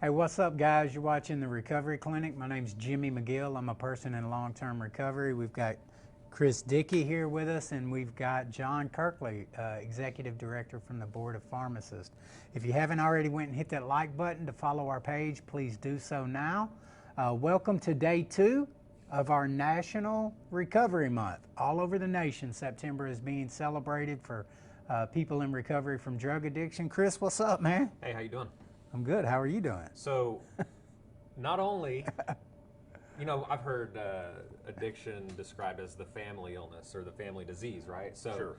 Hey, what's up, guys? You're watching the Recovery Clinic. My name's Jimmy McGill. I'm a person in long-term recovery. We've got Chris Dickey here with us, and we've got John Kirkley, Executive Director from the Board of Pharmacists. If you haven't already went and hit that like button to follow our page, please do so now. Welcome to day 2 of our National Recovery Month. All over the nation, September is being celebrated for people in recovery from drug addiction. Chris, what's up, man? Hey, how you doing? I'm good. How are you doing? So, not only, you know, I've heard addiction described as the family illness or the family disease, right? So, Sure.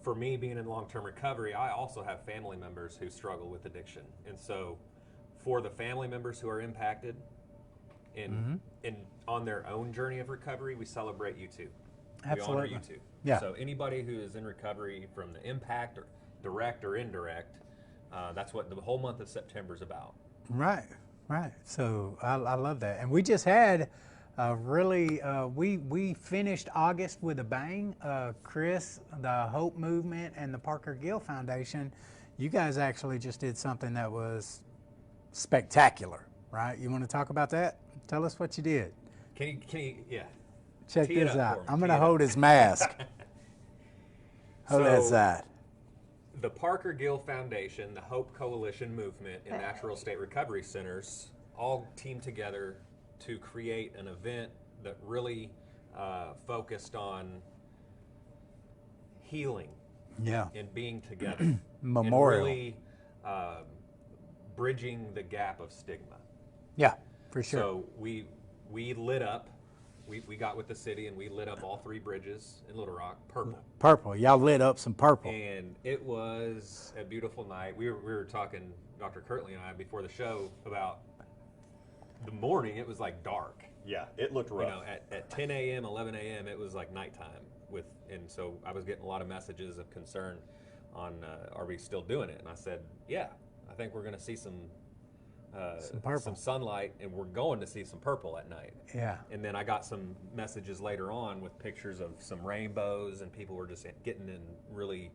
For me, being in long-term recovery, I also have family members who struggle with addiction. And so, for the family members who are impacted on their own journey of recovery, we celebrate you too. Absolutely. We honor you too. Yeah. So, anybody who is in recovery from the impact, or direct or indirect, that's what the whole month of September is about. Right, right. So I love that. And we just had we finished August with a bang. Chris, the Hope Movement, and the Parker Gill Foundation, you guys actually just did something that was spectacular, right? You want to talk about that? Tell us what you did. Can you, yeah. Check Tee it this up out. for me. I'm going Tee to it hold up. his mask. Hold that So- side. The Parker Gill Foundation, the Hope Coalition Movement, and Natural State Recovery Centers all teamed together to create an event that really focused on healing Yeah. and being together. Memorial. And really bridging the gap of stigma. Yeah, for sure. So we lit up, we got with the city and we lit up all 3 bridges in Little Rock, purple. Purple. Y'all lit up some purple. And it was a beautiful night. We were talking, Dr. Kirtley and I, before the show about the morning. It was like dark. Yeah, it looked rough. You know, at 10 a.m., 11 a.m., it was like nighttime. And so I was getting a lot of messages of concern on, are we still doing it? And I said, yeah, I think we're going to see some purple. some sunlight, and we're going to see some purple at night. Yeah. And then I got some messages later on with pictures of some rainbows, and people were just getting in really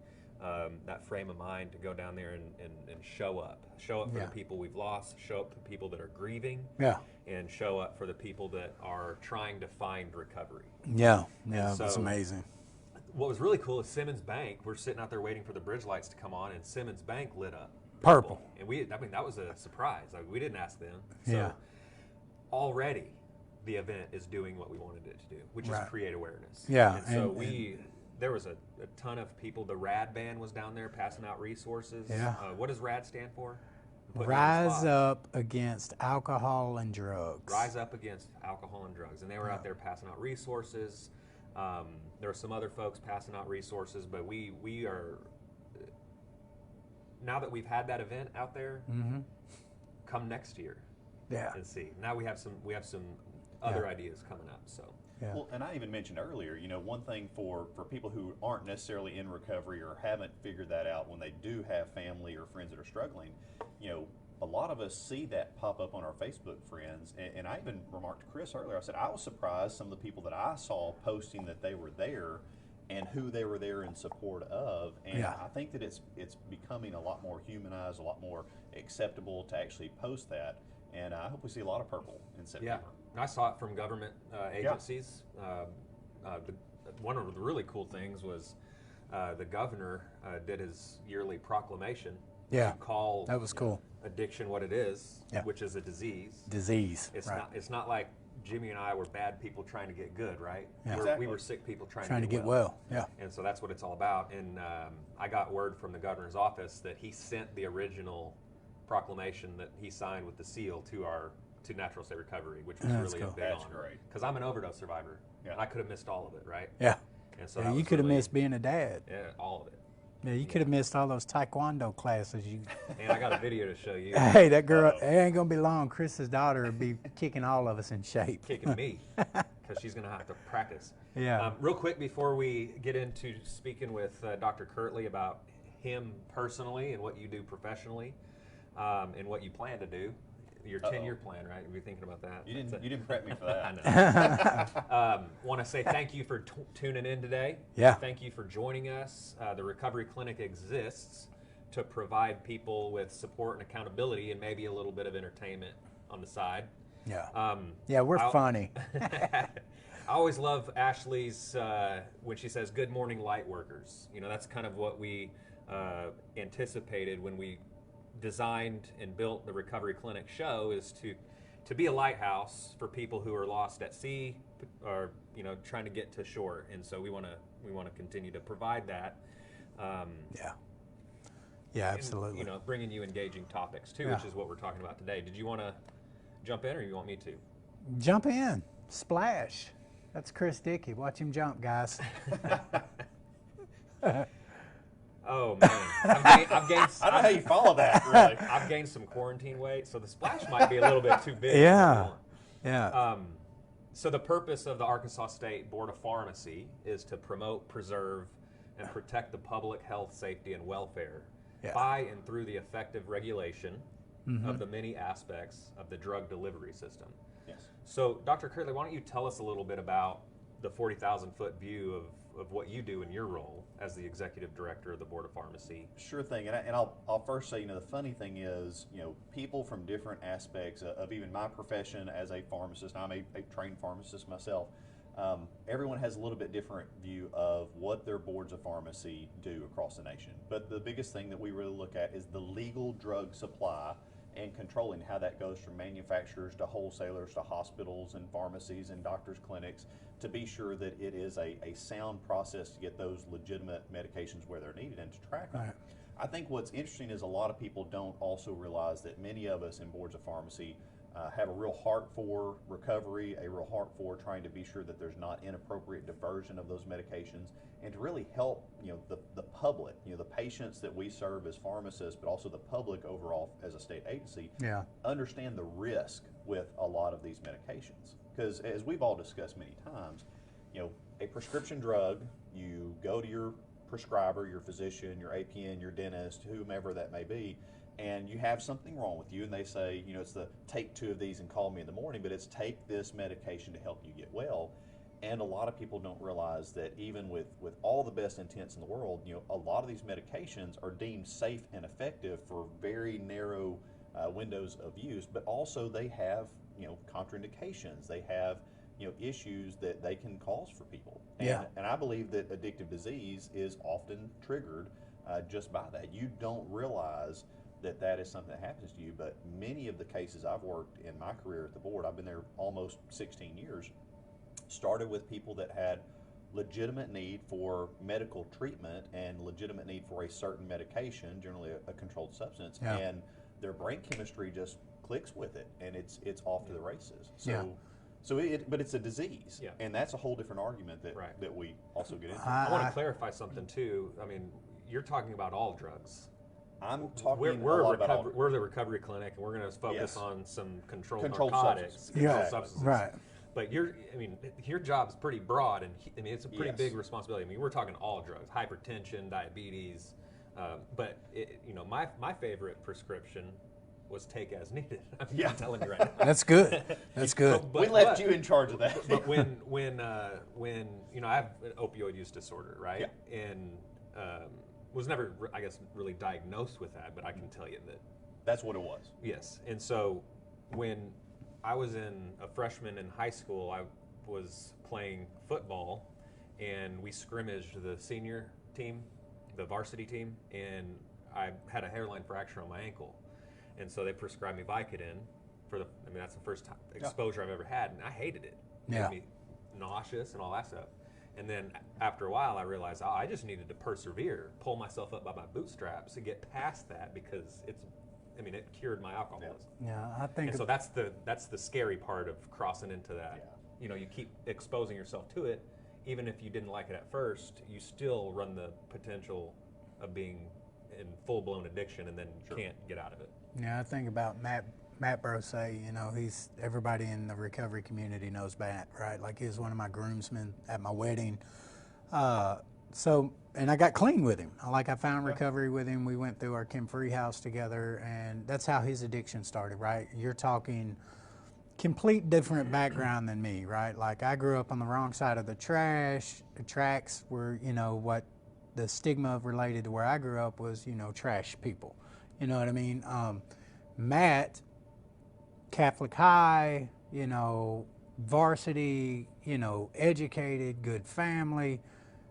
that frame of mind to go down there and show up for Yeah. the people we've lost, show up for the people that are grieving, Yeah. and show up for the people that are trying to find recovery. Yeah. Yeah. It's So- amazing. What was really cool is Simmons Bank. We're sitting out there waiting for the bridge lights to come on, and Simmons Bank lit up Purple. and that was a surprise. Like, we didn't ask them. So Yeah. already the event is doing what we wanted it to do, which Right. is create awareness. Yeah, And so and- there was a ton of people. The RAD band was down there passing out resources. Yeah. What does RAD stand for? I'm putting you on the Rise spot. up against alcohol and drugs. Rise up against alcohol and drugs. And they were out there passing out resources. There were some other folks passing out resources, but we are, now that we've had that event out there, come next year Yeah. and see. Now we have some other ideas coming up. So Yeah. Well, and I even mentioned earlier, you know, one thing for people who aren't necessarily in recovery or haven't figured that out when they do have family or friends that are struggling, you know, a lot of us see that pop up on our Facebook friends. And I even remarked to Chris earlier, I said, I was surprised some of the people that I saw posting that they were there and who they were there in support of. And Yeah. I think that it's becoming a lot more humanized, a lot more acceptable to actually post that. And I hope we see a lot of purple in yeah, September. I saw it from government agencies. One of the really cool things was the governor did his yearly proclamation. Yeah. To call That was cool. addiction what it is, Yeah. which is a disease. Disease. It's right. not. It's not like Jimmy and I were bad people trying to get good, right? Yeah. Exactly. We were sick people trying Trying to get well. Yeah. And so that's what it's all about. And I got word from the governor's office that he sent the original proclamation that he signed with the seal to Natural State Recovery, which was That's really cool. a big That's honor. great. Because I'm an overdose survivor, Yeah. and I could have missed all of it, right? Yeah. And so Yeah, that you was could have really- missed being a dad. Yeah, all of it. Yeah, you could have missed all those taekwondo classes. You. And I got a video to show you Hey, that girl. It ain't gonna be long. Chris's daughter will be kicking all of us in shape. kicking me because she's going to have to practice. Yeah. Real quick before we get into speaking with Dr. Kirtley about him personally and what you do professionally and what you plan to do. Your 10-year plan, right? You'll be thinking about that. You didn't prep me for that. I know. Want to say thank you for tuning in today. Yeah. Thank you for joining us. The Recovery Clinic exists to provide people with support and accountability and maybe a little bit of entertainment on the side. Yeah. Yeah, we're funny. I always love Ashley's when she says "Good morning, light workers." You know, that's kind of what we anticipated when we designed and built the Recovery Clinic show, is to be a lighthouse for people who are lost at sea or, you know, trying to get to shore. And so we want to continue to provide that. Yeah, absolutely. And, you know, bringing you engaging topics too, which is what we're talking about today. Did you want to jump in, or you want me to? Jump in. Splash. That's Chris Dickey. Watch him jump, guys. Oh man, I've gained. I don't know how you follow that, really. I've gained some quarantine weight, so the splash might be a little bit too big. Yeah. So the purpose of the Arkansas State Board of Pharmacy is to promote, preserve, and protect the public health, safety, and welfare by and through the effective regulation of the many aspects of the drug delivery system. Yes. So, Dr. Kirtley, why don't you tell us a little bit about the 40,000-foot view of what you do in your role as the executive director of the Board of Pharmacy? Sure thing, and I'll first say, you know, the funny thing is, you know, people from different aspects of even my profession as a pharmacist. I'm a trained pharmacist myself. Everyone has a little bit different view of what their boards of pharmacy do across the nation. But the biggest thing that we really look at is the legal drug supply and controlling how that goes from manufacturers to wholesalers to hospitals and pharmacies and doctors' clinics, to be sure that it is a sound process to get those legitimate medications where they're needed and to track them. Right. I think what's interesting is a lot of people don't also realize that many of us in boards of pharmacy have a real heart for recovery, a real heart for trying to be sure that there's not inappropriate diversion of those medications, and to really help, you know, the public, you know, the patients that we serve as pharmacists, but also the public overall as a state agency, understand the risk with a lot of these medications. Because as we've all discussed many times, you know, a prescription drug, you go to your prescriber, your physician, your APN, your dentist, whomever that may be, and you have something wrong with you, and they say, you know, it's the take 2 of these and call me in the morning, but it's take this medication to help you get well. And a lot of people don't realize that even with all the best intents in the world, you know, a lot of these medications are deemed safe and effective for very narrow windows of use, but also they have, you know, contraindications. They have, you know, issues that they can cause for people. And I believe that addictive disease is often triggered just by that. You don't realize that that is something that happens to you, but many of the cases I've worked in my career at the board, I've been there almost 16 years, started with people that had legitimate need for medical treatment and legitimate need for a certain medication, generally a controlled substance, and their brain chemistry just clicks with it, and it's off to the races. But it's a disease, and that's a whole different argument that we also get into. I want to clarify something too. I mean, you're talking about all drugs. I'm talking we're the recovery clinic, and we're going to focus on some controlled narcotics, controlled substances. Right. But your job's pretty broad, and I mean, it's a pretty big responsibility. I mean, we're talking all drugs, hypertension, diabetes, but you know, my favorite prescription was take as needed. I'm telling you right now. That's good. That's good. We left you in charge of that. But when you know, I have an opioid use disorder, right? And was never, I guess, really diagnosed with that, but I can tell you that that's what it was. Yes. And so when I was a freshman in high school, I was playing football, and we scrimmaged the senior team, the varsity team, and I had a hairline fracture on my ankle. And so they prescribed me Vicodin that's the first time exposure I've ever had, and I hated it. It made me nauseous and all that stuff. And then after a while, I realized, I just needed to persevere, pull myself up by my bootstraps to get past that, because it cured my alcoholism. I think. And so that's the scary part of crossing into that. You know, you keep exposing yourself to it, even if you didn't like it at first, you still run the potential of being in full-blown addiction and then can't get out of it. Yeah, I think about Matt Brosay. You know, everybody in the recovery community knows Matt, right? Like, he was one of my groomsmen at my wedding. And I got clean with him. I found recovery with him. We went through our Kim Free house together, and that's how his addiction started, right? You're talking complete different background than me, right? Like, I grew up on the wrong side of the tracks where, you know, what the stigma related to where I grew up was, you know, trash people. You know what I mean? Matt, Catholic high, you know, varsity, you know, educated, good family,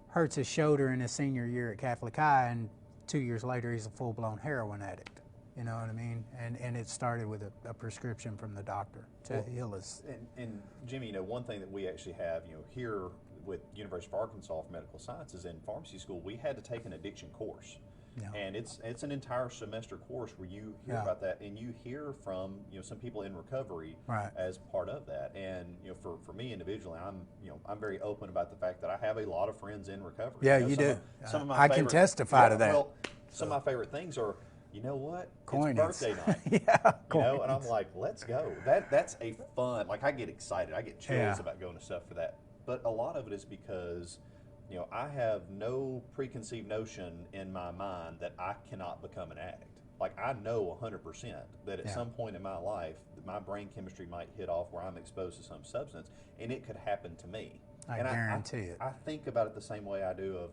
hurts his shoulder in his senior year at Catholic high, and 2 years later he's a full-blown heroin addict. You know what I mean? And it started with a prescription from the doctor to heal us. And Jimmy, you know, one thing that we actually have, you know, here with University of Arkansas for Medical Sciences in pharmacy school, we had to take an addiction course. Yeah. And it's an entire semester course where you hear Yeah. about that, and you hear from, you know, some people in recovery Right. as part of that. And you know, for me individually, I'm very open about the fact that I have a lot of friends in recovery. Yeah, know, you some do. of- some of my I can favorite- testify to that. Well, some of my favorite things are, you know what? Coinage. It's birthday night. Yeah, You know, and I'm coinage. like, let's go. That's a fun. Like, I get excited. I get chills Yeah. about going to stuff for that. But a lot of it is because, you know, I have no preconceived notion in my mind that I cannot become an addict. Like, I know 100% that at Yeah. some point in my life, my brain chemistry might hit off where I'm exposed to some substance, and it could happen to me. I And guarantee it. I think about it the same way I do of,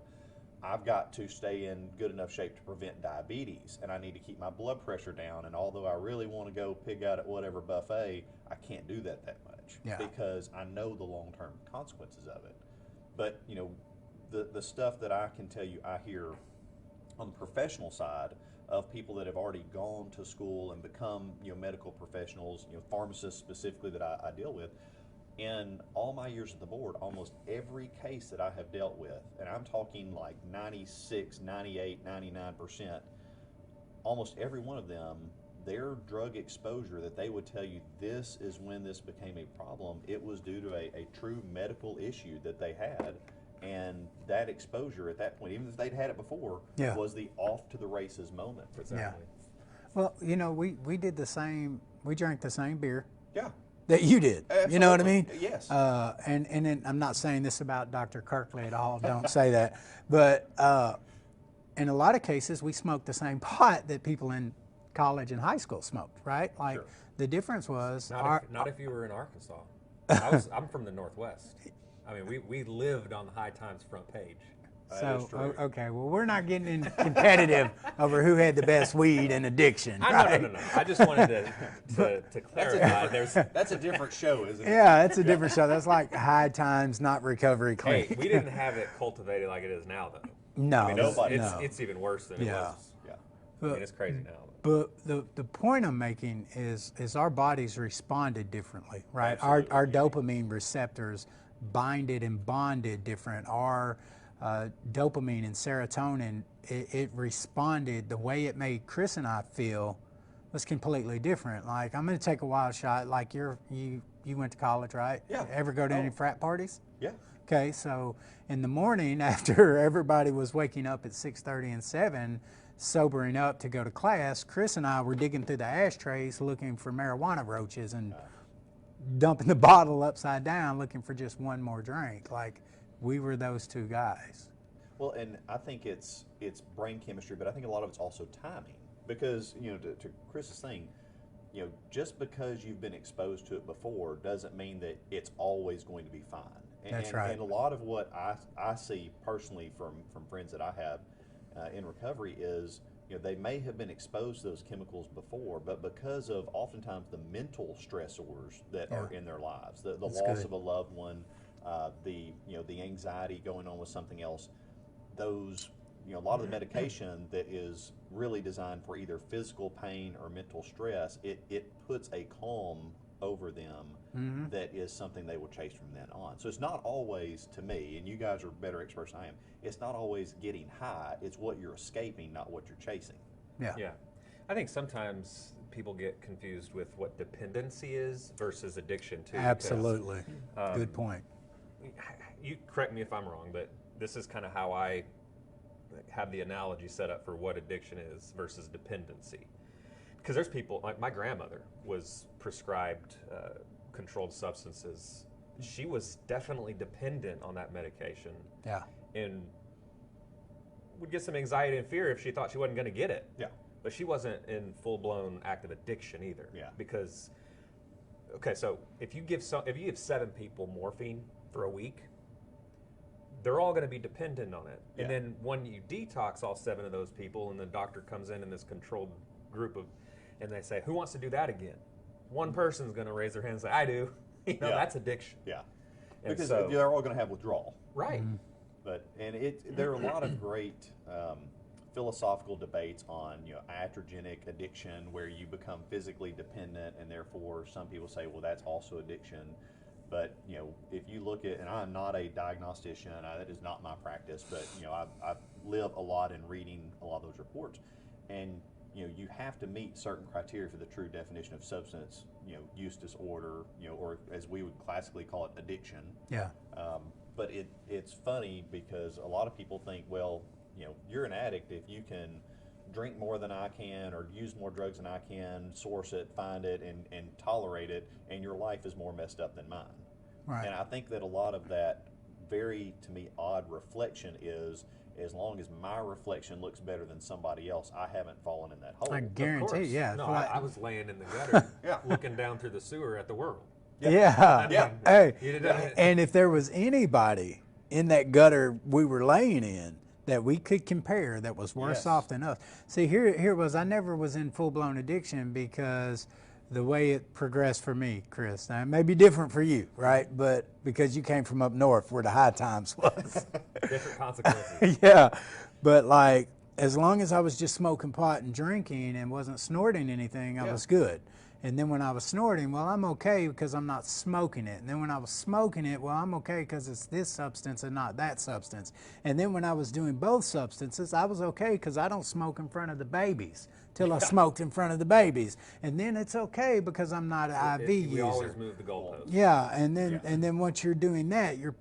I've got to stay in good enough shape to prevent diabetes, and I need to keep my blood pressure down. And although I really want to go pig out at whatever buffet, I can't do that much Yeah. because I know the long-term consequences of it. But you know, the stuff that I can tell you, I hear on the professional side of people that have already gone to school and become, you know, medical professionals, you know, pharmacists specifically that I deal with. In all my years at the board, almost every case that I have dealt with, and I'm talking like 96, 98, 99%, almost every one of them, their drug exposure that they would tell you this is when this became a problem, it was due to a true medical issue that they had. And that exposure at that point, even if they'd had it before, Yeah. was the off to the races moment. Exactly. Well, you know, we did the same. We drank the same beer Yeah. that you did. You know what I mean? Absolutely. Yes. And then I'm not saying this about Dr. Kirkley at all. Don't say that. But in a lot of cases, we smoked the same pot that people in college and high school smoked. Right? Like Sure. the difference was Not if you were in Arkansas. I'm from the Northwest. I mean, we lived on the High Times front page. That is true. Okay, well, we're not getting in competitive over who had the best weed and addiction. Right? No. I just wanted to clarify. That's a different show, isn't it? Yeah, that's a different show. That's like High Times, not Recovery Clinic. Hey, we didn't have it cultivated like it is now, though. No, I mean, nobody- it's even worse than it Yeah. was. Yeah. I mean, it's crazy now. But the point I'm making is our bodies responded differently, right? Our dopamine receptors binded and bonded different. Our dopamine and serotonin, it responded. The way it made Chris and I feel was completely different. Like, I'm going to take a wild shot. Like, you went to college, right? Yeah. Ever go to any frat parties? Yeah. Okay, so in the morning after everybody was waking up at 6:30 and 7, sobering up to go to class, Chris and I were digging through the ashtrays looking for marijuana roaches and dumping the bottle upside down looking for just one more drink. Like, we were those two guys. Well, and I think it's brain chemistry, but I think a lot of it's also timing. Because, you know, to Chris's thing, you know, just because you've been exposed to it before doesn't mean that it's always going to be fine. That's right. And a lot of what I see personally from friends that I have in recovery is, you know, they may have been exposed to those chemicals before, but because of oftentimes the mental stressors that are in their lives, the That's loss good. of a loved one, the anxiety going on with something else, those, you know, a lot of the medication that is really designed for either physical pain or mental stress, it puts a calm over them that is something they will chase from then on. So it's not always, to me, and you guys are better experts than I am, it's not always getting high, it's what you're escaping, not what you're chasing. Yeah. Yeah. I think sometimes people get confused with what dependency is versus addiction, too. because, Absolutely. Good point. You correct me if I'm wrong, but this is kind of how I have the analogy set up for what addiction is versus dependency. Because there's people, like my grandmother was prescribed controlled substances. She was definitely dependent on that medication Yeah. and would get some anxiety and fear if she thought she wasn't going to get it. Yeah. But she wasn't in full-blown active addiction either. Yeah. Because, okay, so if you give 7 people morphine for a week, they're all going to be dependent on it. And Yeah. then when you detox all 7 of those people, and the doctor comes in this controlled group of, and they say, who wants to do that again? One person's going to raise their hand and say, I do. You know, Yeah. that's addiction. Yeah. And Because so- they're all going to have withdrawal. Right. But there are a lot of great philosophical debates on iatrogenic addiction, where you become physically dependent, and therefore some people say, well, that's also addiction. But if you look at, and I'm not a diagnostician, that is not my practice, but I live a lot in reading a lot of those reports, and you have to meet certain criteria for the true definition of substance use disorder, or as we would classically call it, addiction. Yeah. But it's funny because a lot of people think, well, you're an addict if you can drink more than I can, or use more drugs than I can, source it, find it, and tolerate it, and your life is more messed up than mine. Right. And I think that a lot of that very, to me, odd reflection is, as long as my reflection looks better than somebody else, I haven't fallen in that hole. I Of guarantee, course. yeah. No, Fly- I was laying in the gutter Yeah. looking down through the sewer at the world. Yeah. Yeah. Hey, You did- and if there was anybody in that gutter we were laying in that we could compare that was worse Yes. off than us. See, here was, I never was in full-blown addiction because the way it progressed for me, Chris. Now, it may be different for you, right? But because you came from up north where the high times was. Different consequences. Yeah, but like, as long as I was just smoking pot and drinking and wasn't snorting anything, I Yeah. was good. And then when I was snorting, well, I'm okay because I'm not smoking it. And then when I was smoking it, well, I'm okay because it's this substance and not that substance. And then when I was doing both substances, I was okay because I don't smoke in front of the babies till I smoked in front of the babies. And then it's okay because I'm not an IV We user. always move the goalposts. Yeah, and then Yeah. and then once you're doing that, your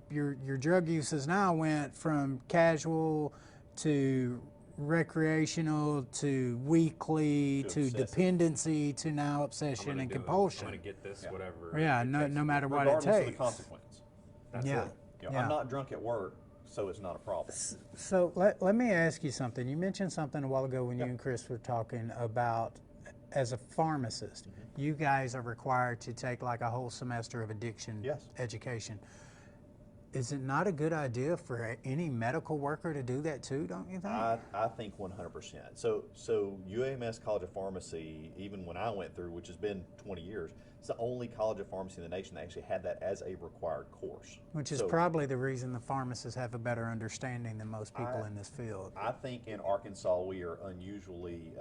drug uses now went from casual to recreational to weekly To to obsessive. dependency to now I'm obsession gonna and do it. compulsion. I'm going to get this, Yeah. whatever. Yeah, it no takes. matter what it Regardless of the takes. consequence. That's Yeah. it. Yeah. I'm not drunk at work, so it's not a problem. So let me ask you something. You mentioned something a while ago when you and Chris were talking about, as a pharmacist, you guys are required to take like a whole semester of addiction Yes. education. Is it not a good idea for any medical worker to do that too, don't you think? I think 100%. So UAMS College of Pharmacy, even when I went through, which has been 20 years, it's the only college of pharmacy in the nation that actually had that as a required course. Which is So probably the reason the pharmacists have a better understanding than most people in this field. I think in Arkansas we are unusually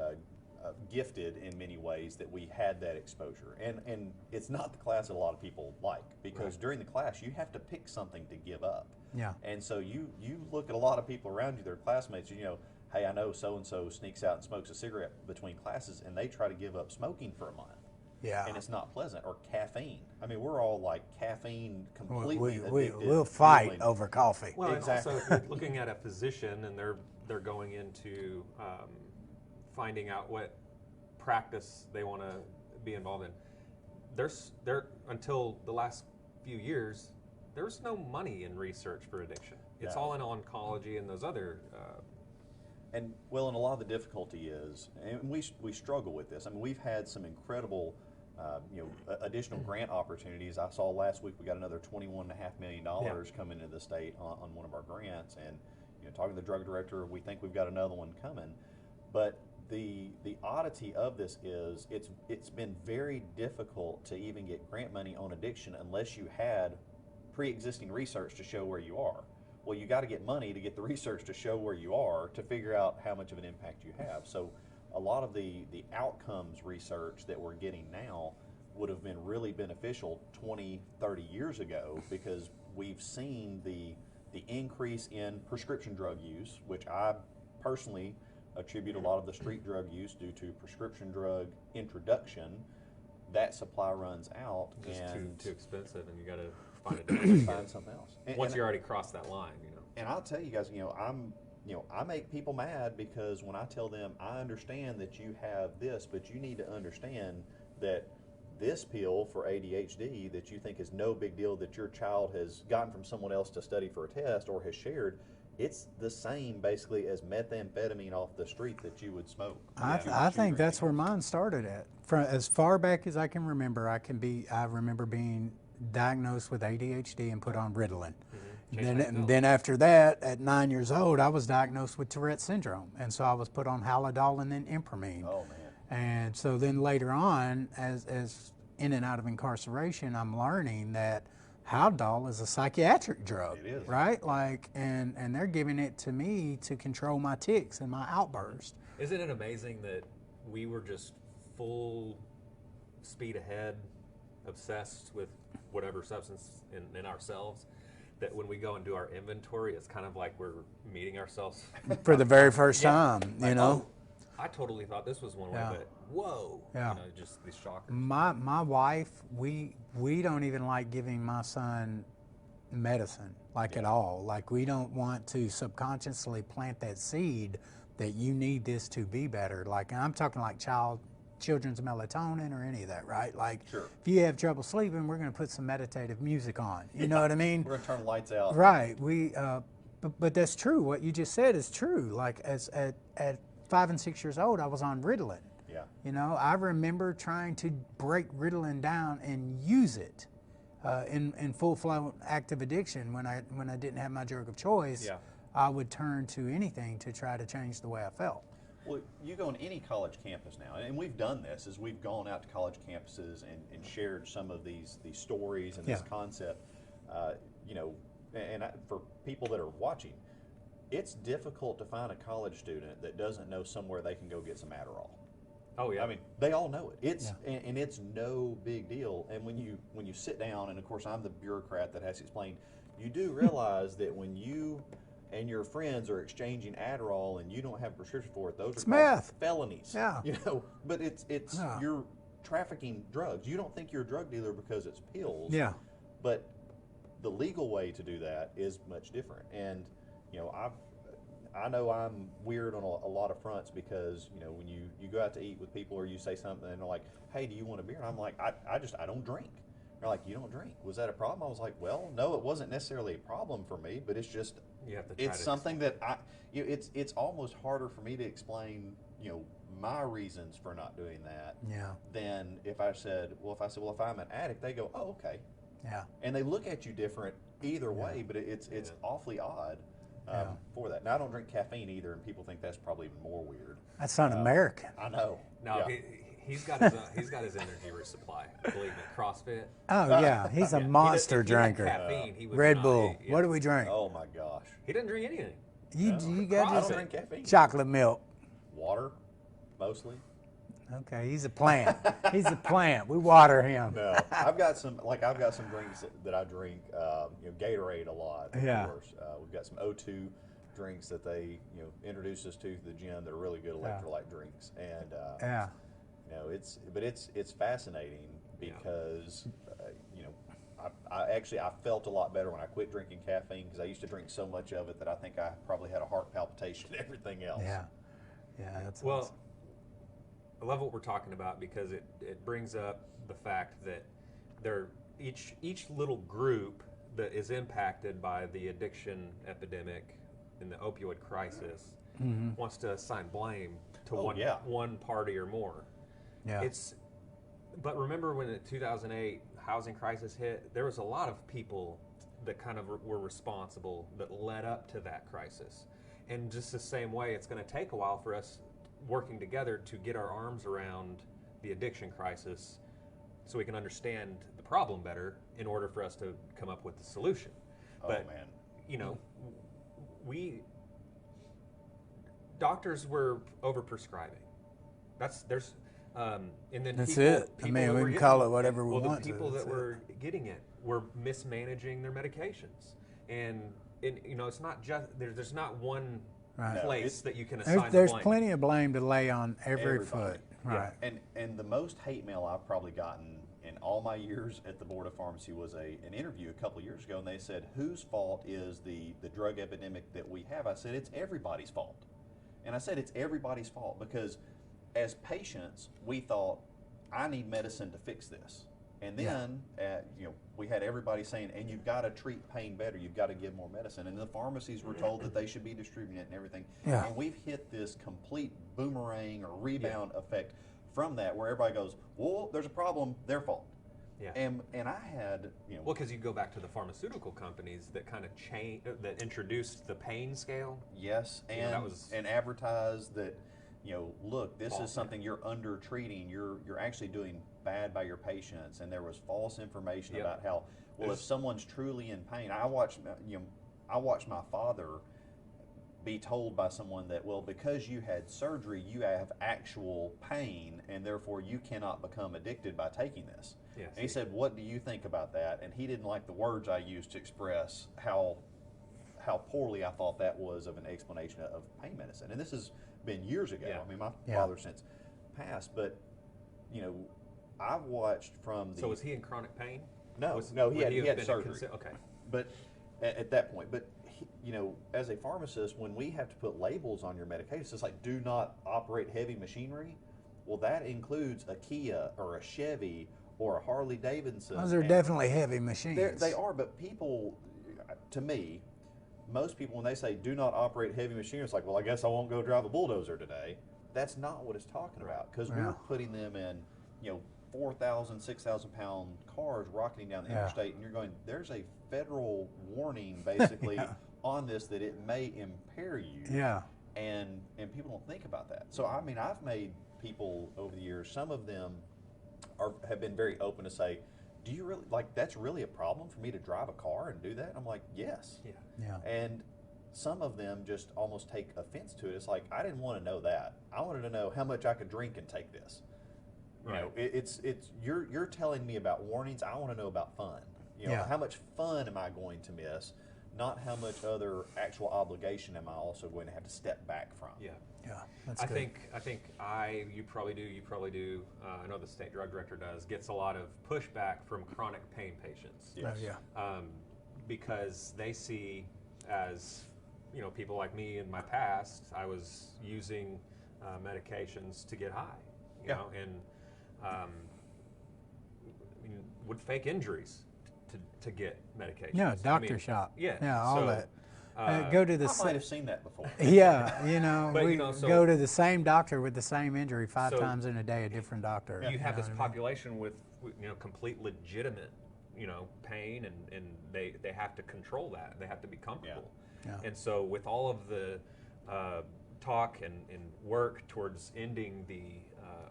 gifted in many ways that we had that exposure, and it's not the class that a lot of people like, because during the class you have to pick something to give up. Yeah. And so you look at a lot of people around you, their classmates, hey, I know so and so sneaks out and smokes a cigarette between classes, and they try to give up smoking for a month. Yeah. And it's not pleasant. Or caffeine. I mean, we're all like caffeine completely addicted. We'll fight feeling. over coffee. Well, Exactly. and also if you're looking at a physician and they're going into finding out what practice they want to be involved in. There until the last few years, there's no money in research for addiction. It's No. all in oncology and those other. And a lot of the difficulty is, and we struggle with this. I mean, we've had some incredible, additional grant opportunities. I saw last week we got another $21.5 million coming into the state on one of our grants. And talking to the drug director, we think we've got another one coming. But the oddity of this is it's been very difficult to even get grant money on addiction unless you had pre-existing research to show where you are. Well, you got to get money to get the research to show where you are to figure out how much of an impact you have. So a lot of the outcomes research that we're getting now would have been really beneficial 20, 30 years ago, because we've seen the increase in prescription drug use, which I personally attribute a lot of the street drug use due to prescription drug introduction. That supply runs out, Just and too expensive, and you got to find a different find something else. once you already crossed that line, And I'll tell you guys, I make people mad because when I tell them, I understand that you have this, but you need to understand that this pill for ADHD that you think is no big deal that your child has gotten from someone else to study for a test or has shared, it's the same basically as methamphetamine off the street that you would smoke. I think that's where mine started at. From as far back as I can remember, I remember being diagnosed with ADHD and put on Ritalin. Then after that, at 9 years old, I was diagnosed with Tourette's syndrome, and so I was put on Halidol and then Impramine. Oh man. And so then later on, as in and out of incarceration, I'm learning that Haldol is a psychiatric drug. It is. Right? Like, and they're giving it to me to control my tics and my outburst. Isn't it amazing that we were just full speed ahead, obsessed with whatever substance in ourselves, that when we go and do our inventory, it's kind of like we're meeting ourselves For the very first time, Like, you know? oh, I totally thought this was one way, Yeah. but whoa, Yeah. you know, just these shockers. My wife, we don't even like giving my son medicine, like at all. Like, we don't want to subconsciously plant that seed that you need this to be better. Like, and I'm talking like children's melatonin or any of that, right? Like, Sure. if you have trouble sleeping, we're going to put some meditative music on. You know what I mean? We're gonna turn the lights out. Right. But that's true. What you just said is true. Like, at 5 and 6 years old, I was on Ritalin. Yeah. You know, I remember trying to break Ritalin down and use it in full-flown active addiction when I didn't have my drug of choice. Yeah. I would turn to anything to try to change the way I felt. Well, you go on any college campus now, and we've done this, is we've gone out to college campuses and shared some of these stories and this Yeah. concept. You know, for people that are watching, it's difficult to find a college student that doesn't know somewhere they can go get some Adderall. Oh yeah, I mean, they all know it. And it's no big deal. And when you sit down, and of course I'm the bureaucrat that has to explain, you do realize that when you and your friends are exchanging Adderall and you don't have a prescription for it, those It's are called meth. felonies. Yeah. You know, but it's Yeah. you're trafficking drugs. You don't think you're a drug dealer because it's pills. Yeah. But the legal way to do that is much different. And you know, I know I'm weird on a lot of fronts because, you know, when you go out to eat with people or you say something and they're like, hey, do you want a beer? And I'm like, I don't drink. They're like, you don't drink. Was that a problem? I was like, well, no, it wasn't necessarily a problem for me, but it's just, you have to try it's to something that it's almost harder for me to explain, you know, my reasons for not doing that Yeah. than if I said, if I'm an addict, they go, oh, okay. Yeah. And they look at you different either way, but it's awfully odd. For that. Now I don't drink caffeine either, and people think that's probably even more weird. That's un-American. I know. No, Yeah. he's got his energy resupply. Believe me, CrossFit. Oh, yeah. He's a monster If he had drinker. caffeine, he would Red not Bull. eat, yeah. What do we drink? Oh my gosh. He didn't drink anything. You I got don't just drink caffeine. chocolate milk. Water, mostly. Okay, he's a plant. He's a plant. We water him. No, I've got some drinks that I drink. You know, Gatorade a lot. Of Yeah. course. We've got some O2 drinks that they introduced us to the gym. They're really good electrolyte drinks, and Yeah. you know, it's fascinating because I felt a lot better when I quit drinking caffeine because I used to drink so much of it that I think I probably had a heart palpitation and everything else. Yeah. Yeah, that's Well, awesome. I love what we're talking about because it brings up the fact that each little group that is impacted by the addiction epidemic and the opioid crisis wants to assign blame to one party or more. Yeah. But remember when the 2008 housing crisis hit, there was a lot of people that kind of were responsible that led up to that crisis. And just the same way, it's going to take a while for us working together to get our arms around the addiction crisis so we can understand the problem better in order for us to come up with the solution. Oh But, man. you know, doctors were overprescribing. And then That's people, it. I people mean, that we were can call getting it whatever we well, want the to. people That's that it. were getting it were mismanaging their medications, and it's not just there's not one Right. place that you can assign There's the blame. plenty of blame to lay on every Everybody. foot. Right. And the most hate mail I've probably gotten in all my years at the Board of Pharmacy was an interview a couple of years ago, and they said, whose fault is the drug epidemic that we have? I said, it's everybody's fault. And I said, it's everybody's fault because as patients, we thought, I need medicine to fix this. And then, we had everybody saying, and you've got to treat pain better. You've got to give more medicine. And the pharmacies were told that they should be distributing it and everything. Yeah. And we've hit this complete boomerang or rebound effect from that where everybody goes, well, there's a problem, their fault. Yeah. And I had, Well, because you go back to the pharmaceutical companies that kind of that introduced the pain scale. yes, You know, and that was and advertised that, look, this false. is something you're under treating. You're actually doing bad by your patients, and there was false information Yep. about how, well, if There's- someone's truly in pain, I watched my father be told by someone that, well, because you had surgery, you have actual pain, and therefore you cannot become addicted by taking this. Yeah, And he see. said, "What do you think about that?" And he didn't like the words I used to express how poorly I thought that was of an explanation of pain medicine. And this has been years ago. Yeah. I mean, my Yeah. father since passed, but I've watched from the. So was he in chronic pain? No, Was- no, would he have had been surgery. Okay. But at that point, but as a pharmacist, when we have to put labels on your medications, it's like, do not operate heavy machinery. Well, that includes a Kia or a Chevy or a Harley Davidson. Those are And definitely heavy machines. they are, but people, to me, most people, when they say do not operate heavy machinery, it's like, well, I guess I won't go drive a bulldozer today. That's not what it's talking about, because Yeah. we're putting them in, 4,000, 6,000 pound cars rocketing down the Yeah. interstate, and you're going, there's a federal warning basically Yeah. on this that it may impair you. Yeah. And people don't think about that. So I mean, I've made people over the years, some of them have been very open to say, do you really, like, that's really a problem for me to drive a car and do that? And I'm like, yes. Yeah. Yeah. And some of them just almost take offense to it. It's like, I didn't want to know that. I wanted to know how much I could drink and take this. Right. It's you're telling me about warnings. I want to know about fun. Yeah. How much fun am I going to miss? Not how much other actual obligation am I also going to have to step back from. Yeah. Yeah. That's I good. think you probably do. I know the state drug director does. Gets a lot of pushback from chronic pain patients. Yes. Oh, yeah. Because they see as people like me in my past, I was using medications to get high, Yeah. and would fake injuries to get medications. Yeah, I doctor mean, shop. Yeah, Yeah, all so, that. Go to the I might have seen that before. yeah, But, we so- go to the same doctor with the same injury five So- times in a day, a different doctor. you have know this what I mean? population with complete legitimate pain, and they have to control that. They have to be comfortable. Yeah. And so with all of the talk and work towards ending the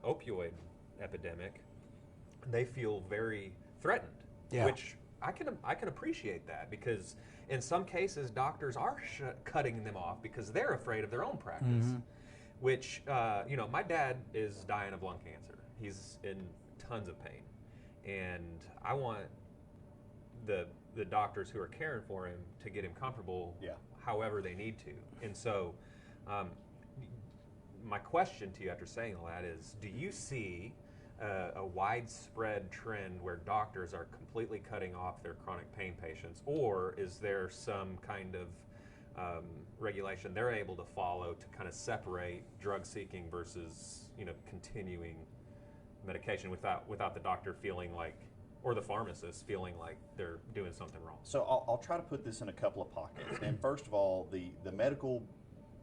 opioid epidemic, they feel very threatened. Yeah. Which I can appreciate that, because in some cases doctors are cutting them off because they're afraid of their own practice. Mm-hmm. Which my dad is dying of lung cancer. He's in tons of pain, and I want the doctors who are caring for him to get him comfortable, Yeah. however they need to. And so, my question to you after saying all that is: do you see a widespread trend where doctors are completely cutting off their chronic pain patients, or is there some kind of regulation they're able to follow to kind of separate drug seeking versus continuing medication without the doctor feeling like, or the pharmacist feeling like they're doing something wrong? So I'll try to put this in a couple of pockets. And first of all, the medical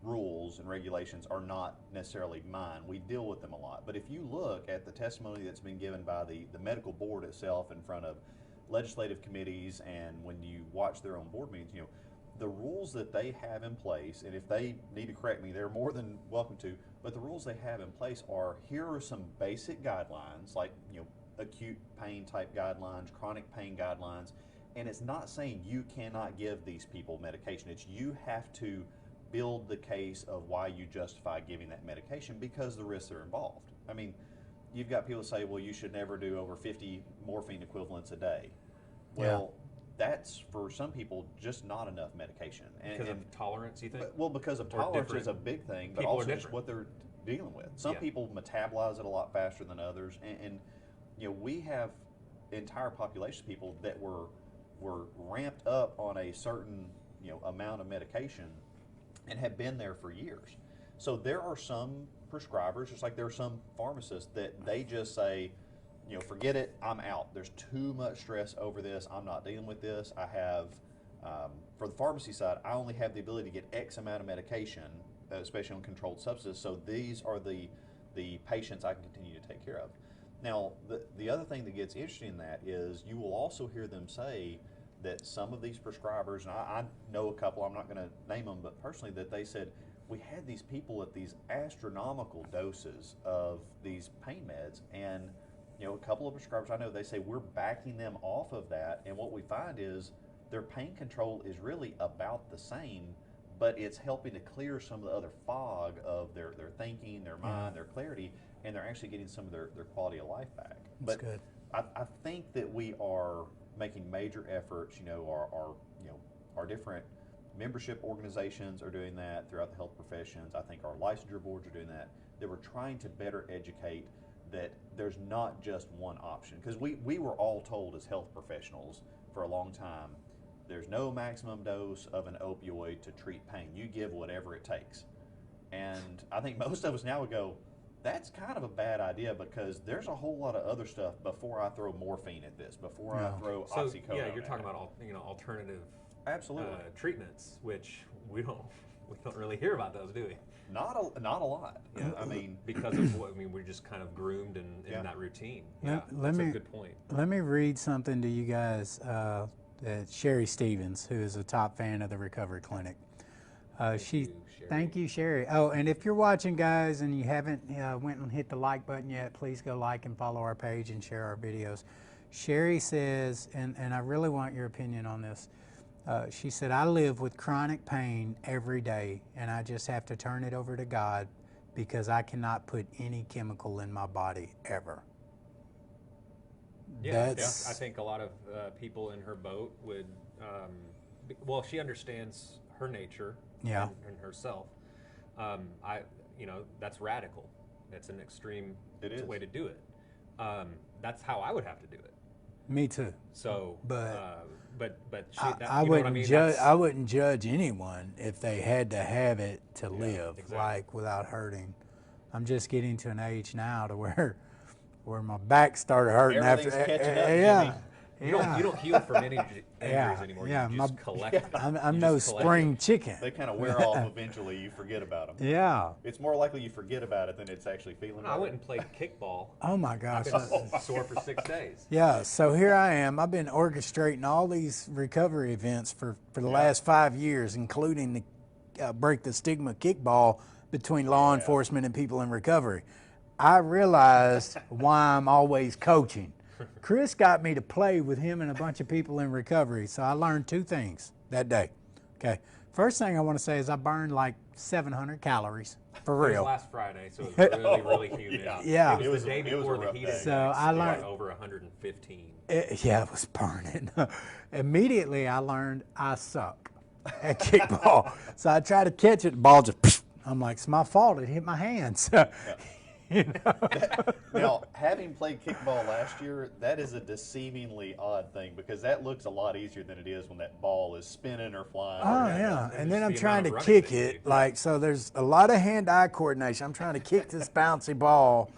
rules and regulations are not necessarily mine. We deal with them a lot. But if you look at the testimony that's been given by the medical board itself in front of legislative committees, and when you watch their own board meetings, the rules that they have in place, and if they need to correct me, they're more than welcome to, but the rules they have in place are, here are some basic guidelines, like acute pain type guidelines, chronic pain guidelines, and it's not saying you cannot give these people medication. It's you have to build the case of why you justify giving that medication because the risks are involved. I mean, you've got people say, well, you should never do over 50 morphine equivalents a day. Well, that's, for some people, just not enough medication. Because of tolerance, you think? Because of Or tolerance different- is a big thing, but people are also just different. what they're dealing with. Some Yeah. people metabolize it a lot faster than others, and we have entire populations of people that were ramped up on a certain amount of medication and have been there for years. So there are some prescribers, just like there are some pharmacists, that they just say, forget it, I'm out. There's too much stress over this. I'm not dealing with this. I have, for the pharmacy side, I only have the ability to get X amount of medication, especially on controlled substances. So these are the patients I can continue to take care of. Now, the other thing that gets interesting in that is you will also hear them say that some of these prescribers, and I know a couple, I'm not going to name them, but personally, that they said, we had these people at these astronomical doses of these pain meds, and a couple of prescribers I know, they say we're backing them off of that, and what we find is their pain control is really about the same, but it's helping to clear some of the other fog of their thinking, their mind, their clarity, and they're actually getting some of their quality of life back. That's But good. I think that we are making major efforts. Our different membership organizations are doing that throughout the health professions. I think our licensure boards are doing that. That we're trying to better educate that there's not just one option. Because we were all told as health professionals for a long time, there's no maximum dose of an opioid to treat pain. You give whatever it takes. And I think most of us now would go, that's kind of a bad idea because there's a whole lot of other stuff before I throw morphine at this, before I throw So oxycodone. yeah, you're at talking it. about alternative Absolutely. treatments, which we don't really hear about those, do we? Not a lot. Yeah. I mean, Because of what we're just kind of groomed in that routine. Yeah, Let that's me- a good point. Let me read something to you guys that Sherry Stevens, who is a top fan of the Recovery Clinic. Thank you, Sherry. Thank you, Sherry. Oh, and if you're watching, guys, and you haven't went and hit the like button yet, please go like and follow our page and share our videos. Sherry says, and I really want your opinion on this. She said, I live with chronic pain every day, and I just have to turn it over to God because I cannot put any chemical in my body ever. Yeah, I think a lot of people in her boat would. Well, she understands her nature and herself. That's radical. That's an extreme way to do it. That's how I would have to do it. Me too. So, But she, I wouldn't judge. I wouldn't judge anyone if they had to have it to live, exactly. like without hurting. I'm just getting to an age now to where my back started hurting Everything's after. catching up, Yeah. Jimmy. You don't heal from any injuries Yeah, anymore. yeah, You just collect them. I'm You no just collect spring them. chicken. they kind of wear off eventually. You forget about them. Yeah. It's more likely you forget about it than it's actually feeling I better. went and played kickball. Oh my gosh. I've been sore for 6 days. Yeah, so here I am. I've been orchestrating all these recovery events for the last 5 years, including the Break the Stigma kickball between law enforcement and people in recovery. I realized why I'm always coaching. Chris got me to play with him and a bunch of people in recovery, so I learned 2 things that day. Okay, first thing I want to say is I burned like 700 calories, for It was real. last Friday, so it was really, really humid. Yeah. It was the day It was a before the rough heat day. index. So I It was learned- over 115. It was burning. Immediately I learned I suck at kickball. So I tried to catch it, the ball just, I'm like, it's my fault, it hit my hands. You know? Now, having played kickball last year, that is a deceivingly odd thing because that looks a lot easier than it is when that ball is spinning or flying. Oh yeah, and then just I'm the trying amount to of running kick that you it, do. like, so there's a lot of hand-eye coordination. I'm trying to kick this bouncy ball,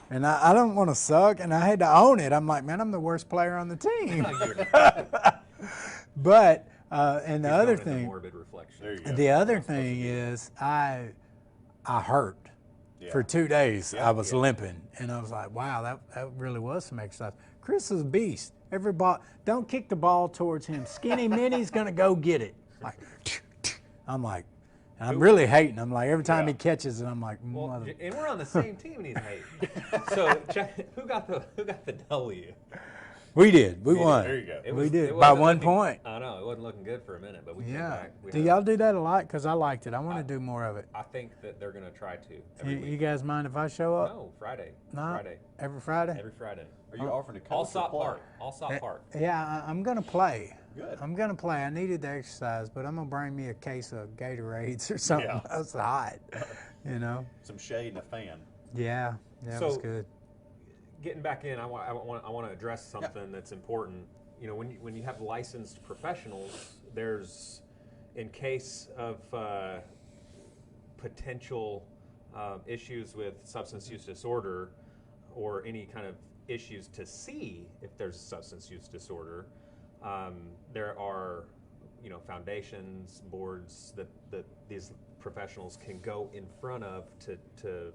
and I don't want to suck, and I had to own it. I'm like, man, I'm the worst player on the team. But, and the other thing, Morbid reflection. There you go. the other thing is I hurt. Yeah. For 2 days, Yeah, I was yeah. limping, and I was like, "Wow, that really was some exercise." Chris is a beast. Every ball, don't kick the ball towards him. Skinny Minnie's gonna go get it. Like, I'm like, and I'm really hating. I'm like, every time he catches it, I'm like, Well, mother. and we're on the same team, and he's hating. So, who got the W? We did. We won. There you go. It We was- did, it by wasn't 1 looking- point. I know it wasn't looking good for a minute, but we came Yeah. back. We Do had- y'all do that a lot? Cause I liked it. I want to do more of it. I think that they're gonna try to every You week. guys mind if I show up? No, Friday. No? Friday. Every Friday? Every Friday. Are you offering to coach All or Sop play? Park. All Sop Park. Yeah, I'm gonna play. Good. I'm gonna play. I needed the exercise, but I'm gonna bring me a case of Gatorades or something. Yeah. That's hot, you know. Some shade and a fan. Yeah, that was So- good. Getting back in, I want to address something that's important. You know, when you have licensed professionals, there's, in case of potential issues with substance use disorder or any kind of issues to see if there's substance use disorder, there are, foundations, boards that these professionals can go in front of to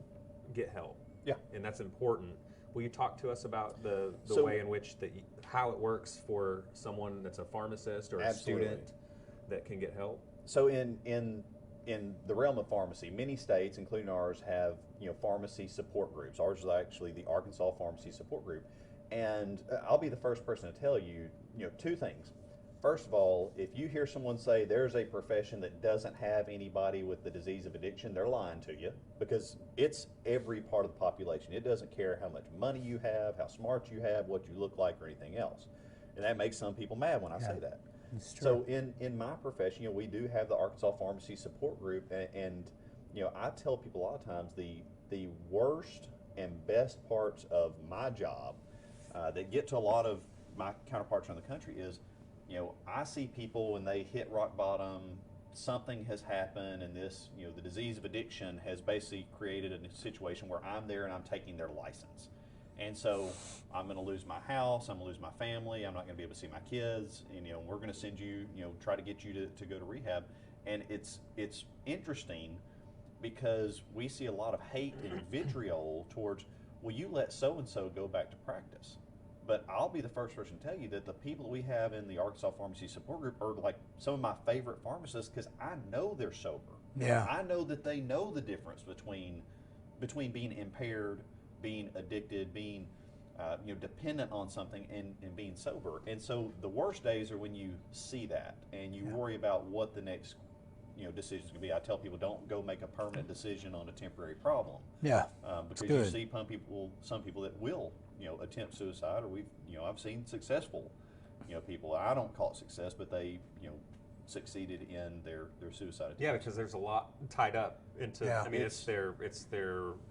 get help. Yeah. And that's important. Will you talk to us about the So- way in which how it works for someone that's a pharmacist or a Absolutely. student that can get help? So in the realm of pharmacy, many states, including ours, have pharmacy support groups. Ours is actually the Arkansas Pharmacy Support Group, and I'll be the first person to tell you two things. First of all, if you hear someone say there's a profession that doesn't have anybody with the disease of addiction, they're lying to you, because it's every part of the population. It doesn't care how much money you have, how smart you have, what you look like, or anything else. And that makes some people mad when I say that. It's true. So in my profession, we do have the Arkansas Pharmacy Support Group, and I tell people a lot of times the worst and best parts of my job that get to a lot of my counterparts around the country is, I see people when they hit rock bottom, something has happened, and this, the disease of addiction has basically created a situation where I'm there and I'm taking their license. And so I'm going to lose my house, I'm going to lose my family, I'm not going to be able to see my kids, and we're going to send you, try to get you to go to rehab. And it's interesting because we see a lot of hate and vitriol towards, well, you let so-and-so go back to practice. But I'll be the first person to tell you that the people that we have in the Arkansas Pharmacy Support Group are like some of my favorite pharmacists, because I know they're sober. Yeah. I know that they know the difference between being impaired, being addicted, being dependent on something, and being sober. And so the worst days are when you see that and you worry about what the next decisions can be. I tell people, don't go make a permanent decision on a temporary problem. Yeah. Because good. you see some people that will attempt suicide, or I've seen successful people. I don't call it success, but they succeeded in their suicide attempt. Yeah, because there's a lot tied up into. Yeah. I mean, it's their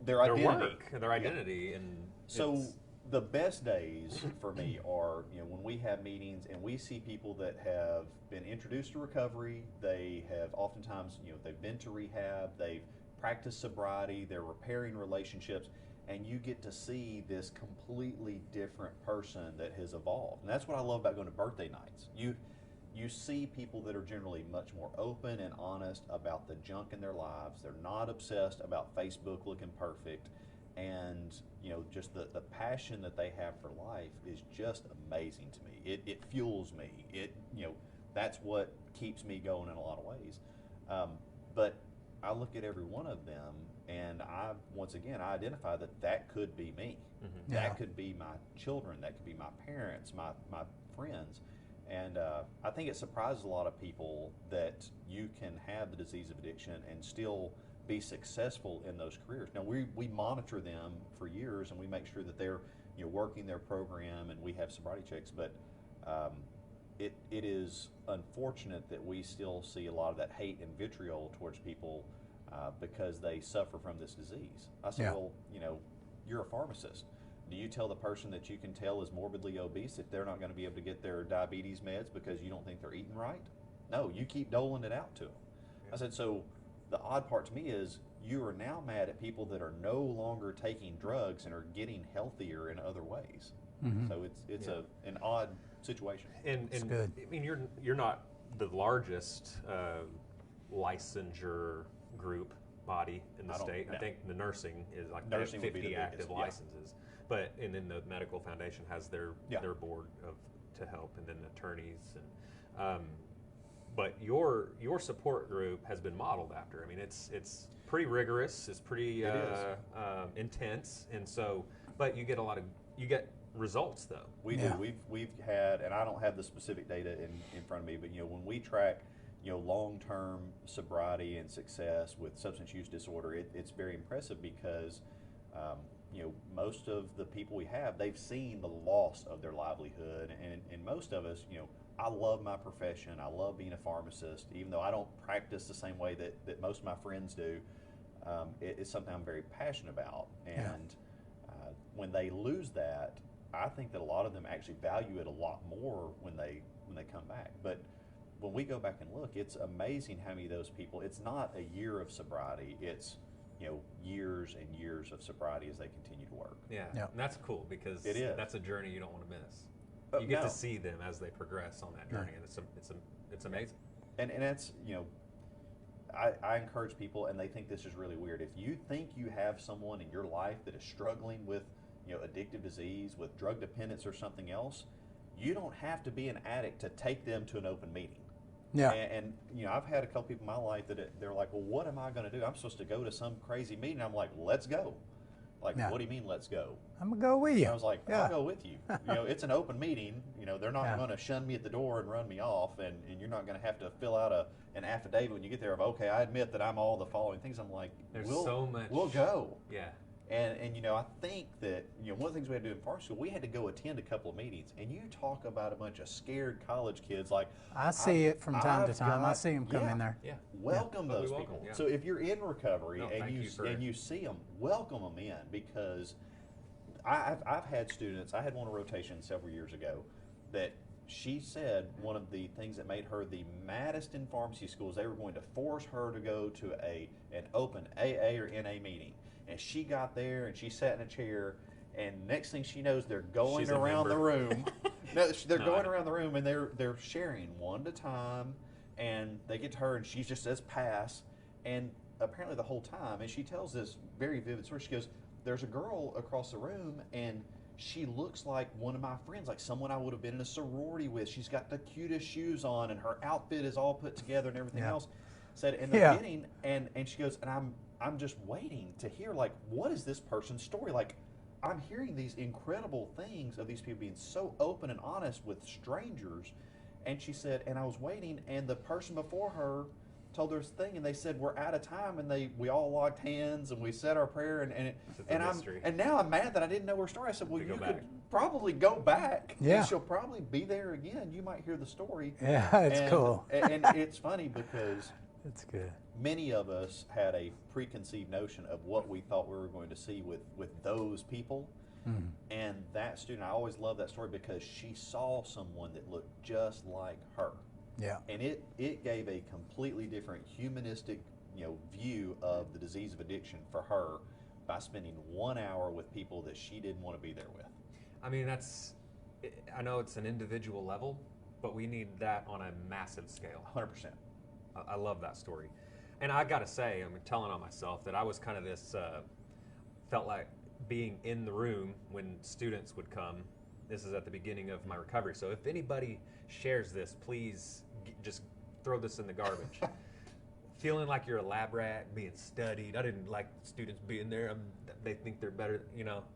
identity. work, their identity, and So the best days for me are when we have meetings and we see people that have been introduced to recovery. They have oftentimes they've been to rehab, they've practiced sobriety, they're repairing relationships, and you get to see this completely different person that has evolved. And that's what I love about going to birthday nights. You see people that are generally much more open and honest about the junk in their lives. They're not obsessed about Facebook looking perfect. And just the passion that they have for life is just amazing to me. It fuels me. That's what keeps me going in a lot of ways. But I look at every one of them, and I identify that could be me. Mm-hmm. Yeah. That could be my children. That could be my parents, my friends. And I think it surprises a lot of people that you can have the disease of addiction and still be successful in those careers. Now we monitor them for years, and we make sure that they're working their program, and we have sobriety checks. But it is unfortunate that we still see a lot of that hate and vitriol towards people because they suffer from this disease. I say, well, you're a pharmacist. Do you tell the person that you can tell is morbidly obese that they're not going to be able to get their diabetes meds because you don't think they're eating right? No, you keep doling it out to them. I said, so the odd part to me is you are now mad at people that are no longer taking drugs and are getting healthier in other ways. Mm-hmm. So it's an odd situation. And good. I mean, you're not the largest licensure group body in the I don't- state. no. I think the nursing is like Nursing would be the 50 active biggest, yeah. licenses. But and then the medical foundation has their board to help, and then attorneys and but your support group has been modeled after. I mean, it's pretty rigorous. It's pretty intense, and so but you get results though. We Yeah. do. We've had, and I don't have the specific data in front of me, but when we track long-term sobriety and success with substance use disorder, it's very impressive because most of the people we have, they've seen the loss of their livelihood, and most of us, I love my profession. I love being a pharmacist, even though I don't practice the same way that most of my friends do. It's something I'm very passionate about, and when they lose that, I think that a lot of them actually value it a lot more when they come back. But when we go back and look, it's amazing how many of those people, it's not a year of sobriety, it's years and years of sobriety as they continue to work. Yeah, Yeah. and that's cool because It is. that's a journey you don't want to miss. Oh, You get no. to see them as they progress on that journey, and it's amazing. And that's, I encourage people, and they think this is really weird. If you think you have someone in your life that is struggling with addictive disease, with drug dependence or something else, you don't have to be an addict to take them to an open meeting. Yeah. And I've had a couple people in my life that they're like, well, what am I going to do? I'm supposed to go to some crazy meeting. I'm like, let's go. Like, Yeah. what do you mean, let's go? I'm going to go with you. I was like, Yeah. I'll go with you. It's an open meeting. They're not Yeah. going to shun me at the door and run me off, and you're not going to have to fill out an affidavit when you get there of, okay, I admit that I'm all the following things. I'm like, There's we'll, so much. we'll go. Yeah. And I think that one of the things we had to do in pharmacy school, we had to go attend a couple of meetings, and you talk about a bunch of scared college kids. Like, I see it from time to I've time. I got- see them come yeah. in there. Yeah. Welcome Yeah. those Welcome, people. yeah. So if you're in recovery No, and thank you for- you see them, welcome them in, because I've had students. I had one on rotation several years ago that she said one of the things that made her the maddest in pharmacy school is they were going to force her to go to an open AA or NA meeting, and she got there and she sat in a chair. And next thing she knows, they're going She's a around the member. room. No, they're No, I going know. around the room, and they're sharing one at a time. And they get to her, and she just says pass. And apparently the whole time, and she tells this very vivid story. She goes, "There's a girl across the room, and she looks like one of my friends, like someone I would have been in a sorority with. She's got the cutest shoes on, and her outfit is all put together and everything Yeah. else." Said, and they're Yeah. getting, and she goes, and I'm just waiting to hear, like, what is this person's story? Like, I'm hearing these incredible things of these people being so open and honest with strangers. And she said, and I was waiting, and the person before her told her this thing, and they said, we're out of time, and we all locked hands, and we said our prayer, It's a mystery. and now I'm mad that I didn't know her story. I said, well, To you go could back. probably go back. Yeah. And she'll probably be there again. You might hear the story. Yeah, it's And- cool. And it's funny because It's good. many of us had a preconceived notion of what we thought we were going to see with those people. Mhm. And that student, I always love that story because she saw someone that looked just like her. Yeah. And it gave a completely different humanistic view of the disease of addiction for her by spending 1 hour with people that she didn't want to be there with. I mean, I know it's an individual level, but we need that on a massive scale. 100%. I love that story. And I got to say, I'm telling on myself that I was kind of this, felt like being in the room when students would come. This is at the beginning of my recovery. So if anybody shares this, please just throw this in the garbage. Feeling like you're a lab rat, being studied. I didn't like students being there. They think they're better.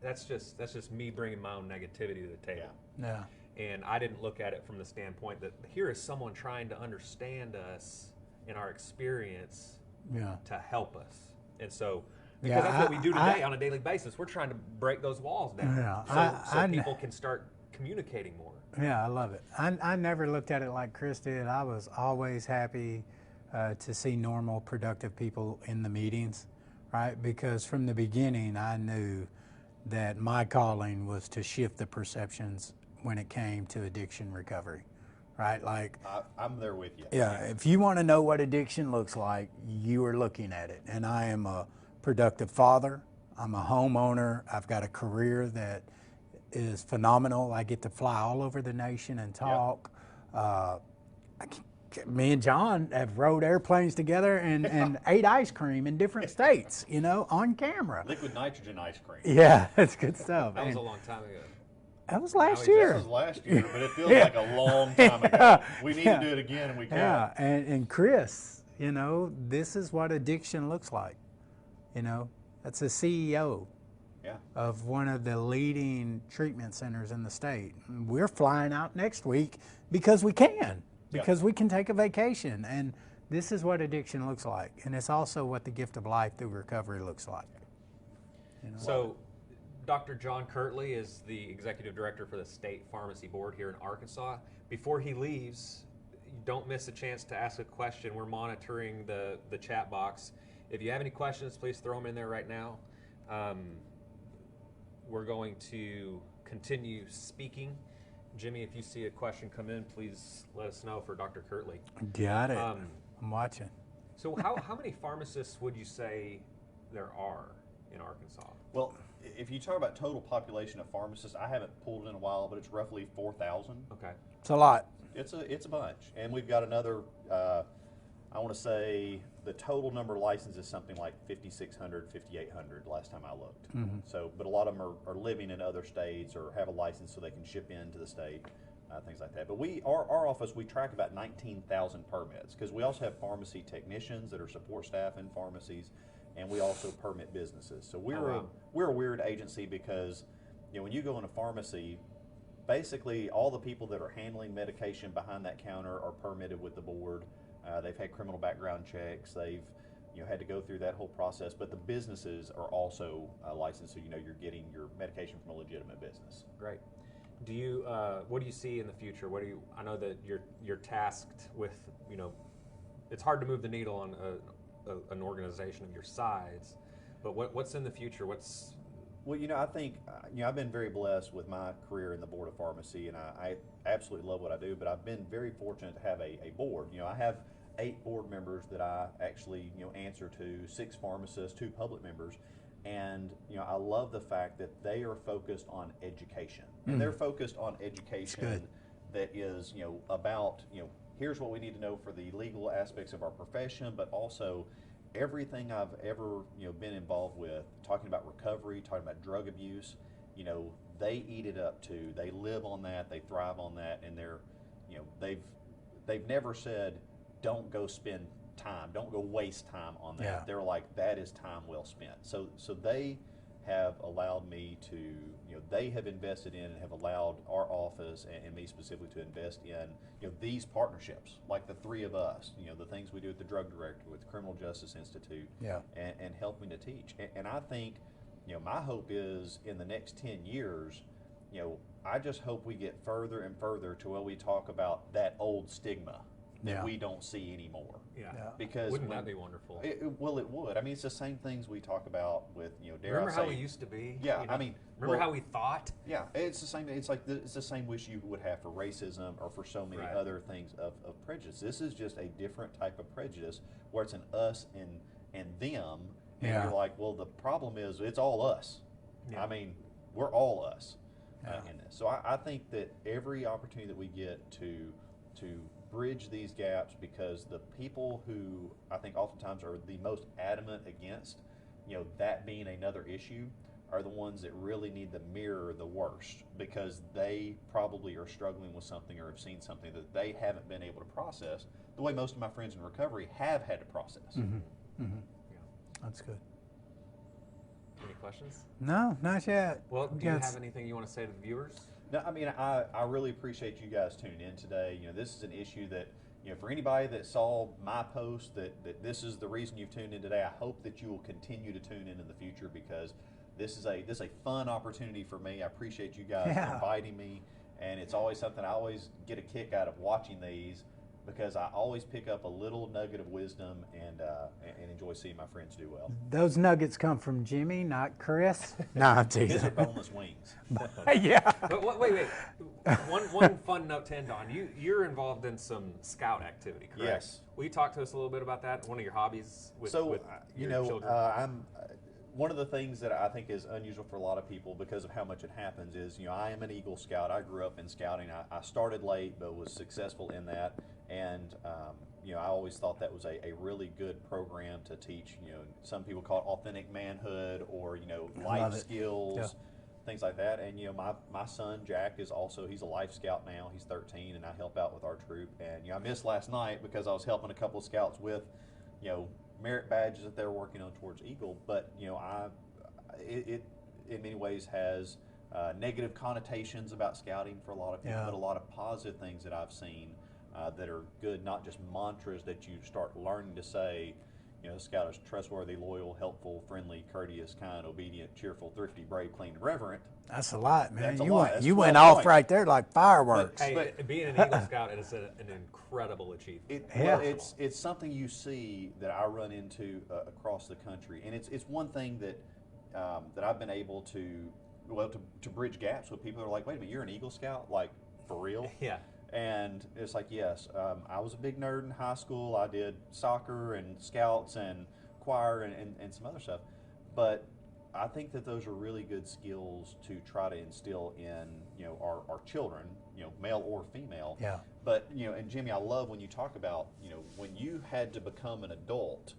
That's just me bringing my own negativity to the table. Yeah. And I didn't look at it from the standpoint that here is someone trying to understand us in our experience Yeah. to help us. And so, Yeah, because that's what we do today I- on a daily basis, we're trying to break those walls down Yeah, so I- people can start communicating more. Yeah, I love it. I never looked at it like Chris did. I was always happy to see normal, productive people in the meetings, right? Because from the beginning, I knew that my calling was to shift the perceptions when it came to addiction recovery, right? Like, I'm there with you. yeah, if you want to know what addiction looks like, you are looking at it. And I am a productive father. I'm a homeowner. I've got a career that is phenomenal. I get to fly all over the nation and talk. Me and John have rode airplanes together and ate ice cream in different states, on camera. Liquid nitrogen ice cream. Yeah, that's good stuff. That was And a long time ago. that was last Now he year. This was last year, but it feels like a long time ago. We need to do it again, and we can't. Yeah, and Chris, this is what addiction looks like. That's a CEO Yeah. of one of the leading treatment centers in the state. We're flying out next week because we can, because we can take a vacation. And this is what addiction looks like. And it's also what the gift of life through recovery looks like. So, Dr. John Kirtley is the executive director for the State Pharmacy Board here in Arkansas. Before he leaves, don't miss a chance to ask a question. We're monitoring the chat box. If you have any questions, please throw them in there right now. We're going to continue speaking. Jimmy, if you see a question come in, please let us know for Dr. Kirtley. Got it. I'm watching. So how many pharmacists would you say there are in Arkansas? Well, if you talk about total population of pharmacists, I haven't pulled it in a while, but it's roughly 4,000. Okay. It's a lot. It's a bunch, and we've got another. I want to say the total number of licenses is something like 5,600, 5,800 last time I looked. So, but a lot of them are living in other states or have a license so they can ship into the state, things like that. But our office, we track about 19,000 permits because we also have pharmacy technicians that are support staff in pharmacies, and we also permit businesses. So we're a weird agency because, you know, when you go in a pharmacy, basically all the people that are handling medication behind that counter are permitted with the board. They've had criminal background checks. They've, you know, had to go through that whole process. But the businesses are also licensed, so you know you're getting your medication from a legitimate business. Great. Do you? What do you see in the future? What do you? I know that you're tasked with. You know, it's hard to move the needle on an organization of your size. But what's in the future? What's Well, you know, I think, you know, I've been very blessed with my career in the Board of Pharmacy, and I absolutely love what I do, but I've been very fortunate to have a board. You know, I have 8 board members that I actually, you know, answer to, 6 pharmacists, 2 public members, and, you know, I love the fact that they are focused on education. And they're focused on education that is, you know, about, you know, here's what we need to know for the legal aspects of our profession, but also everything I've ever, you know, been involved with, talking about recovery, talking about drug abuse, you know, they eat it up too. They live on that, they thrive on that, and they're, you know, they've never said, don't go spend time, don't go waste time on that. Yeah. They're like, that is time well spent. So they have allowed me to, you know, they have invested in and have allowed our office and me specifically to invest in, you know, these partnerships, like the 3 of us, you know, the things we do with the drug director, with the Criminal Justice Institute, and helping to teach. And I think, you know, my hope is in the next 10 years, you know, I just hope we get further and further to where we talk about that old stigma that we don't see anymore. yeah? Because Wouldn't that be wonderful? Well, it would. I mean, it's the same things we talk about with, you know, Remember how we used to be? Yeah, You know, I mean, remember well, how we thought? Yeah, it's the same. It's like it's the same wish you would have for racism or for so many other things of prejudice. This is just a different type of prejudice where it's an us and them, and you're like, well, the problem is it's all us. Yeah. I mean, we're all us in this. So I think that every opportunity that we get to bridge these gaps, because the people who I think oftentimes are the most adamant against, you know, that being another issue, are the ones that really need to mirror the worst, because they probably are struggling with something or have seen something that they haven't been able to process the way most of my friends in recovery have had to process. Yeah. That's good. Any questions? No, not yet. Well, do you have anything you want to say to the viewers? No, I mean, I really appreciate you guys tuning in today. You know, this is an issue that, you know, for anybody that saw my post that this is the reason you've tuned in today, I hope that you will continue to tune in the future, because this is a fun opportunity for me. I appreciate you guys inviting me, and it's always something I always get a kick out of watching these, because I always pick up a little nugget of wisdom and enjoy seeing my friends do well. Those nuggets come from Jimmy, not Chris. No, I'm His teasing. are boneless wings. Yeah. But wait. One fun note to end on. You're involved in some scout activity, correct? Yes. Will you talk to us a little bit about that? One of your hobbies with you your know, children? I'm one of the things that I think is unusual for a lot of people because of how much it happens is, you know, I am an Eagle Scout. I grew up in scouting. I started late, but was successful in that. And, you know, I always thought that was a really good program to teach, you know, some people call it authentic manhood, or, you know, life skills, things like that. And, you know, my son, Jack, is also, he's a life scout now. He's 13, and I help out with our troop. And, you know, I missed last night because I was helping a couple of scouts with, you know, merit badges that they're working on towards Eagle. But, you know, it in many ways has negative connotations about scouting for a lot of people, but a lot of positive things that I've seen that are good, not just mantras that you start learning to say. You know, Scout is trustworthy, loyal, helpful, friendly, courteous, kind, obedient, cheerful, thrifty, brave, clean, and reverent. That's a lot, man. That's a You lot. went That's you 12 went off points. right there like fireworks. Hey, being an Eagle Scout is an incredible achievement. Well, it's something you see that I run into across the country, and it's one thing that that I've been able to bridge gaps with people that are like, wait a minute, you're an Eagle Scout, like for real? Yeah. And it's like, yes, I was a big nerd in high school. I did soccer and scouts and choir and some other stuff. But I think that those are really good skills to try to instill in, our children, male or female. Yeah. But, and Jimmy, I love when you talk about, when you had to become an adult,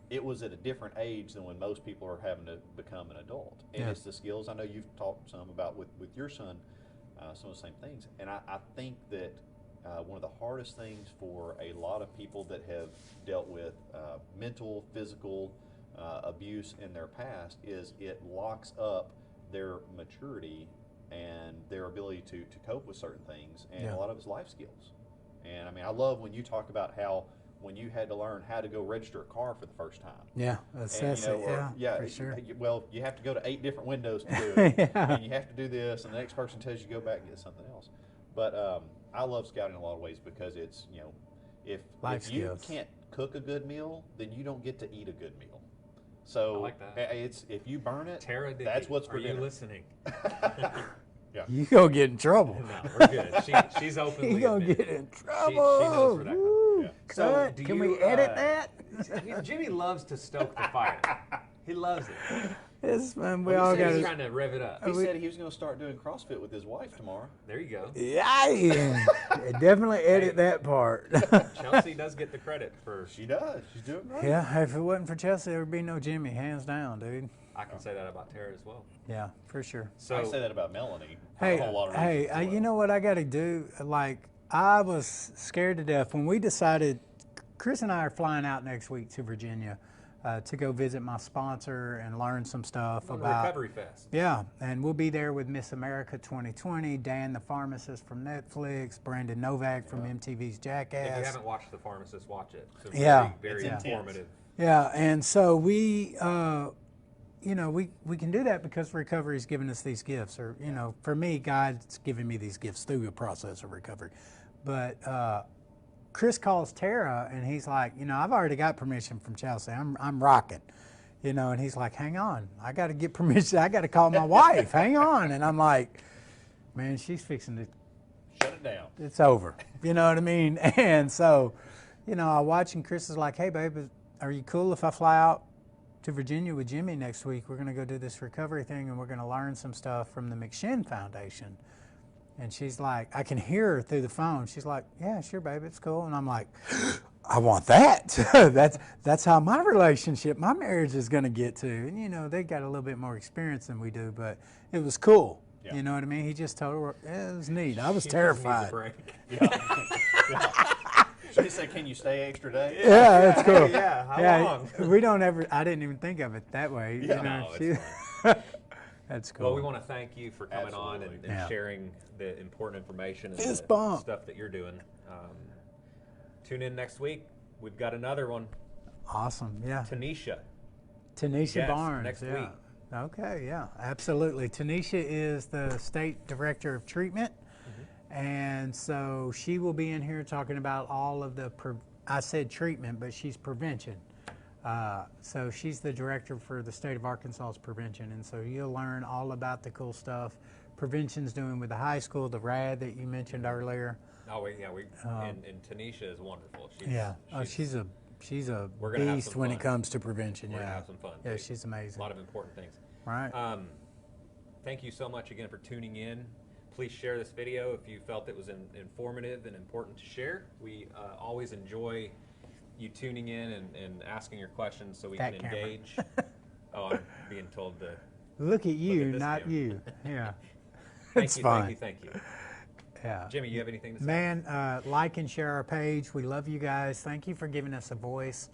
it was at a different age than when most people are having to become an adult. And Yeah. it's the skills. I know you've talked some about with your son, some of the same things. And I think that one of the hardest things for a lot of people that have dealt with mental, physical abuse in their past is it locks up their maturity and their ability to cope with certain things, and Yeah. a lot of it's life skills. And I mean, I love when you talk about how when you had to learn how to go register a car for the first time. Yeah, And, assess it. Yeah, for you- sure. Well, you have to go to 8 different windows to do it, Yeah. and you have to do this, and the next person tells you to go back and get something else. But I love scouting in a lot of ways because it's Life if you skills. can't cook a good meal, then you don't get to eat a good meal. So I like that. It's if you burn it, Tara Dickey, that's what's for are you dinner. listening? Yeah. You gonna get in trouble. No, we're good. She's openly You gonna admitted get it. in She trouble. knows where that comes Woo. Yeah. So, Cut. do Can you, we edit that? Jimmy loves to stoke the fire. He loves it. It's fun. We Well, all you said got He's he's trying to rev it up. He said he was going to start doing CrossFit with his wife tomorrow. There you go. Yeah, definitely edit that part. Chelsea does get the credit for. She does. She's doing great. Yeah, if it wasn't for Chelsea, there would be no Jimmy, hands down, dude. I can say that about Tara as well. Yeah, for sure. So I say that about Melanie. For Hey, a whole lot of hey, reasons as well. you know what I got to do? Like, I was scared to death when we decided. Chris and I are flying out next week to Virginia to go visit my sponsor and learn some stuff on the about. Recovery Fest. Yeah, and we'll be there with Miss America 2020, Dan the pharmacist from Netflix, Brandon Novak from MTV's Jackass. If you haven't watched The Pharmacist, watch it. It's Yeah. very It's informative. Yeah, and so we, we can do that because recovery's given us these gifts, or for me, God's given me these gifts through the process of recovery. But Chris calls Tara, and he's like, I've already got permission from Chelsea. I'm rocking, and he's like, hang on, I got to get permission. I got to call my wife. Hang on, and I'm like, man, she's fixing to. Shut it down. It's over. You know what I mean? And so, I watch, and Chris is like, hey, babe, are you cool if I fly out to Virginia with Jimmy next week? We're going to go do this recovery thing, and we're going to learn some stuff from the McShin Foundation. And she's like, I can hear her through the phone. She's like, yeah, sure, babe, it's cool. And I'm like, I want that. that's how my relationship, my marriage is going to get to. And, they got a little bit more experience than we do, but it was cool. Yeah. You know what I mean? He just told her, it was neat. I was She just needs a terrified. break. Yeah. She said, can you stay extra day? Yeah, that's cool. Yeah, how long? We don't ever, I didn't even think of it that way. Yeah. No, she- it's That's cool. Well, we want to thank you for coming on Absolutely. and Yeah. sharing the important information and Fist the bump. stuff that you're doing. Tune in next week. We've got another one. Awesome, yeah. Tanisha. Tanisha Yes, Barnes. next yeah. week. Okay, yeah, absolutely. Tanisha is the State Director of Treatment, and so she will be in here talking about all of the, I said treatment, but she's prevention. So she's the director for the state of Arkansas's prevention, and so you'll learn all about the cool stuff prevention's doing with the high school, the RAD that you mentioned earlier. Oh, yeah, and Tanisha is wonderful. She's a We're gonna have beast some when fun. it comes to prevention. We're yeah, gonna have some fun. Yeah, too. she's amazing. A lot of important things. Right. Thank you so much again for tuning in. Please share this video if you felt it was informative and important to share. We always enjoy you tuning in and asking your questions so we That can camera. engage. Oh, I'm being told to. Look at you, this not camera. you. Yeah. Thank It's you, fine. thank you. Yeah. Jimmy, you have anything to say? Man, like and share our page. We love you guys. Thank you for giving us a voice.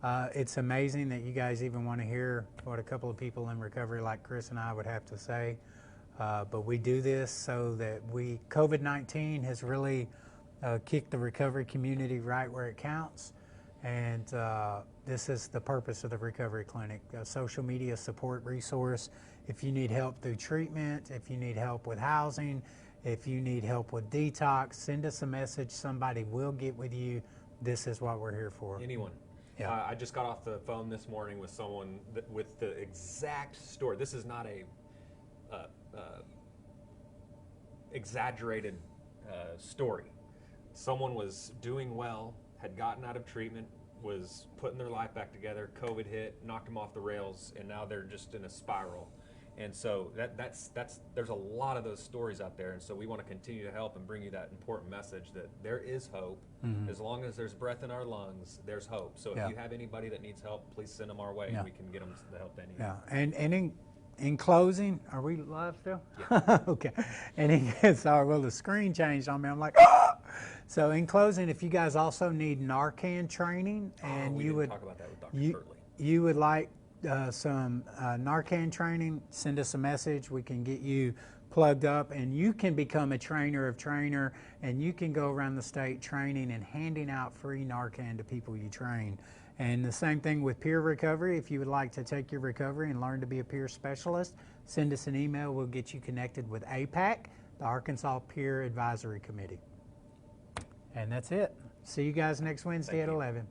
It's amazing that you guys even want to hear what a couple of people in recovery like Chris and I would have to say. But we do this so that COVID-19 has really kicked the recovery community right where it counts. And this is the purpose of the Recovery Clinic, a social media support resource. If you need help through treatment, if you need help with housing, if you need help with detox, send us a message. Somebody will get with you. This is what we're here for. Anyone. Yeah. I just got off the phone this morning with someone with the exact story. This is not a exaggerated story. Someone was doing well, had gotten out of treatment, was putting their life back together. COVID hit, knocked them off the rails, and now they're just in a spiral. And so that's there's a lot of those stories out there, and so we want to continue to help and bring you that important message that there is hope. As long as there's breath in our lungs, there's hope. So if you have anybody that needs help, please send them our way, and we can get them the help they need. Yeah, and in closing, are we live still? Yeah. Okay. And sorry, well, the screen changed on me. I'm like, ah! So in closing, if you guys also need Narcan training, and we you didn't would talk about that with Dr. Shirley. you would like some Narcan training, send us a message. We can get you plugged up, and you can become a trainer of trainer, and you can go around the state training and handing out free Narcan to people you train. And the same thing with peer recovery. If you would like to take your recovery and learn to be a peer specialist, send us an email. We'll get you connected with APAC, the Arkansas Peer Advisory Committee. And that's it. See you guys next Wednesday at 11.